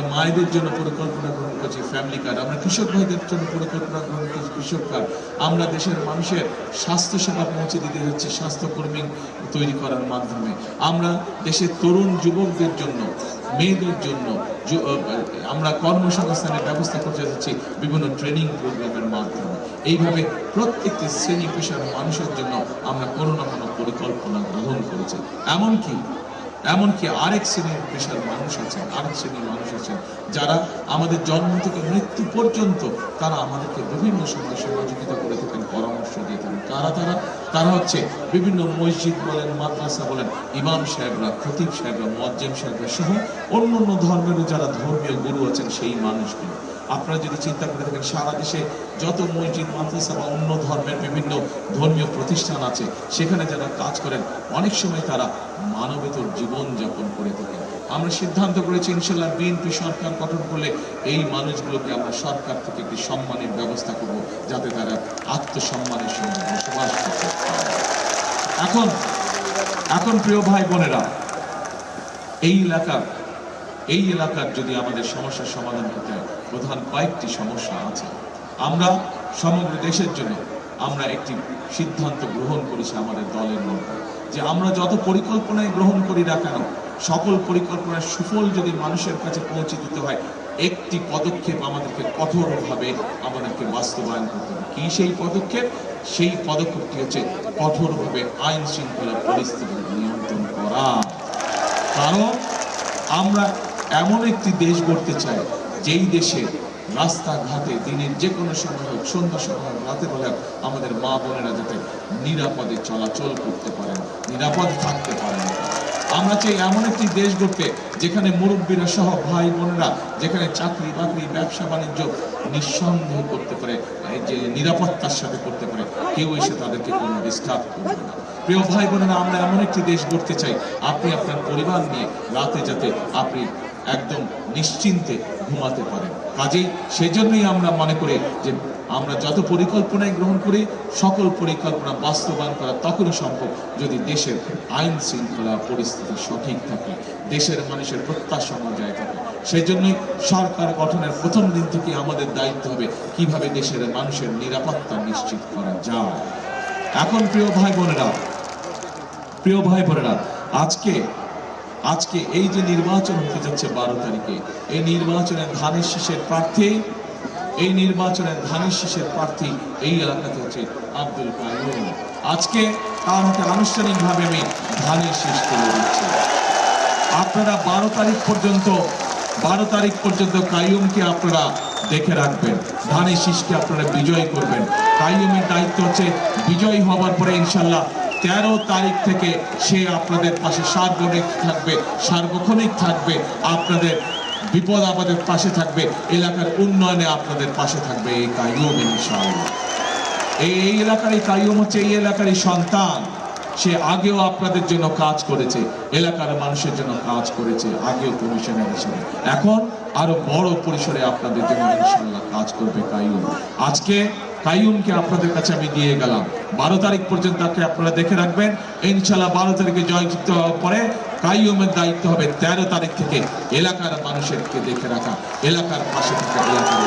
আমরা মায়েদের জন্য পরিকল্পনা গ্রহণ করছি ফ্যামিলি কার্ড, আমরা কৃষক ভাইদের জন্য পরিকল্পনা গ্রহণ করছি কৃষক কার্ড, আমরা দেশের মানুষের স্বাস্থ্য সেবা পৌঁছে দিতে যাচ্ছি স্বাস্থ্যকর্মী তৈরি করার মাধ্যমে, আমরা দেশের তরুণ যুবকদের জন্য মেয়েদের জন্য আমরা কর্মসংস্থানের ব্যবস্থা করতে যাচ্ছি বিভিন্ন ট্রেনিং প্রোগ্রামের মাধ্যমে। এইভাবে প্রত্যেকটি শ্রেণী পেশার মানুষের জন্য আমরা কোনো না কোনো পরিকল্পনা গ্রহণ করেছি। এমনকি আরেক শ্রেণীর পেশার মানুষ আছেন, আরেক শ্রেণীর মানুষ আছেন যারা আমাদের জন্ম থেকে মৃত্যু পর্যন্ত তারা আমাদেরকে বিভিন্ন সময় সহযোগিতা করে থাকেন, পরামর্শ দিয়ে থাকেন। তারা হচ্ছে বিভিন্ন মসজিদ বলেন, মাদ্রাসা বলেন, ইমাম সাহেবরা, খতিব সাহেবরা, মুয়াজ্জিম সাহেবরা সহ অন্যান্য ধর্মেরও যারা ধর্মীয় গুরু আছেন সেই মানুষগুলো। আপনারা যদি চিন্তা করে থাকেন সারা দেশে যত মসজিদ, মাদ্রাসা বা অন্য ধর্মের বিভিন্ন ধর্মীয় প্রতিষ্ঠান আছে সেখানে যারা কাজ করেন অনেক সময় তারা মানবেতর জীবন যাপন করে থাকেন। আমরা সিদ্ধান্ত করেছি ইনশাল্লাহ বিএনপি সরকার গঠন করলে এই মানুষগুলোকে আমরা সরকার থেকে একটি সম্মানের ব্যবস্থা করব যাতে তারা আত্মসম্মানের সঙ্গে বসবাস করতে পারে। এখন প্রিয় ভাই বোনেরা, এই এলাকার যদি আমাদের সমস্যার সমাধান করতে হয় প্রধান কয়েকটি সমস্যা আছে। আমরা সমগ্র দেশের জন্য আমরা একটি সিদ্ধান্ত গ্রহণ করেছি আমাদের দলের মধ্যে যে আমরা যত পরিকল্পনায় গ্রহণ করি না কেন সকল পরিকল্পনার সুফল যদি মানুষের কাছে পৌঁছে দিতে হয় একটি পদক্ষেপ আমাদেরকে কঠোরভাবে আমাদেরকে বাস্তবায়ন করতে হবে। কি সেই পদক্ষেপ? সেই পদক্ষেপটি হচ্ছে কঠোরভাবে আইন শৃঙ্খলা পরিস্থিতি নিয়ন্ত্রণ করা। কারণ আমরা এমন একটি দেশ গড়তে চাই যেই দেশে রাস্তাঘাটে দিনের যে কোনো সময় হোক, সন্ধ্যা সময় হোক, রাতে বেলা আমাদের মা বোনেরা যাতে নিরাপদে চলাচল করতে পারেন, নিরাপদে থাকতে পারেন। আমরা চাই এমন একটি দেশ গড়তে যেখানে মুরব্বীরা সহ ভাই বোনেরা যেখানে চাকরি বাকরি ব্যবসা বাণিজ্য নিঃসন্দেহ করতে পারে, যে নিরাপত্তার সাথে করতে পারে, কেউ এসে তাদেরকে কোনো ডিস্টার্ব করবে না। প্রিয় ভাই বোনেরা, আমরা এমন একটি দেশ গড়তে চাই আপনি আপনার পরিবার নিয়ে রাতে যাতে আপনি একদম নিশ্চিন্তে ঘুমাতে পারেন। কাজেই সেজন্যই আমরা মনে করি যে আমরা যত পরিকল্পনায় গ্রহণ করি সকল পরিকল্পনা বাস্তবায়ন করা তখনই সম্ভব যদি দেশের আইন শৃঙ্খলা পরিস্থিতি সঠিক থাকে, দেশের মানুষের প্রত্যাশা অনুযায়ী থাকে। সেই জন্যই সরকার গঠনের প্রথম দিন থেকে আমাদের দায়িত্ব হবে কিভাবে দেশের মানুষের নিরাপত্তা নিশ্চিত করা যায়। এখন প্রিয় ভাই বোনেরা, আজকে এই যে নির্বাচন হতে যাচ্ছে 12 তারিখে, এই নির্বাচনের ধানের শীষের প্রার্থী এই এলাকাতে হচ্ছে আব্দুল কাইয়ুম। আজকে তার হাতে আনুষ্ঠানিকভাবে আমি ধানের শীষ তুলে দিচ্ছি। আপনারা 12 তারিখ পর্যন্ত কাইয়ুমকে আপনারা দেখে রাখবেন, ধানের শীষকে আপনারা বিজয় করবেন। কাইয়ুমের দায়িত্ব হচ্ছে বিজয়ী হওয়ার পরে ইনশাল্লাহ 13 তারিখ থেকে সে আপনাদের পাশে সার্বক্ষণিক থাকবে, আপনাদের বিপদ আপদের পাশে থাকবে, এলাকার উন্নয়নে আপনাদের পাশে থাকবে এই কাইয়ুম ইনশাআল্লাহ। এই এলাকারই কাইয়ুম হচ্ছে এই এলাকারই সন্তান। সে আগেও আপনাদের জন্য কাজ করেছে, এলাকার মানুষের জন্য কাজ করেছে আগেও কমিশনার হিসেবে, এখন আরো বড় পরিসরে আপনাদের জন্য ইনশাআল্লাহ কাজ করবে কাইয়ুম। আজকে কাইয়ুমকে আপনাদের কাছে আমি দিয়ে গেলাম। 12 তারিখ পর্যন্ত তাকে আপনারা দেখে রাখবেন। ইনশাআল্লাহ 12 তারিখে জয়যুক্ত হওয়ার পরে কাইয়ুমের দায়িত্ব হবে 13 তারিখ থেকে এলাকার মানুষেরকে দেখে রাখা, এলাকার পাশে থাকা, এলাকার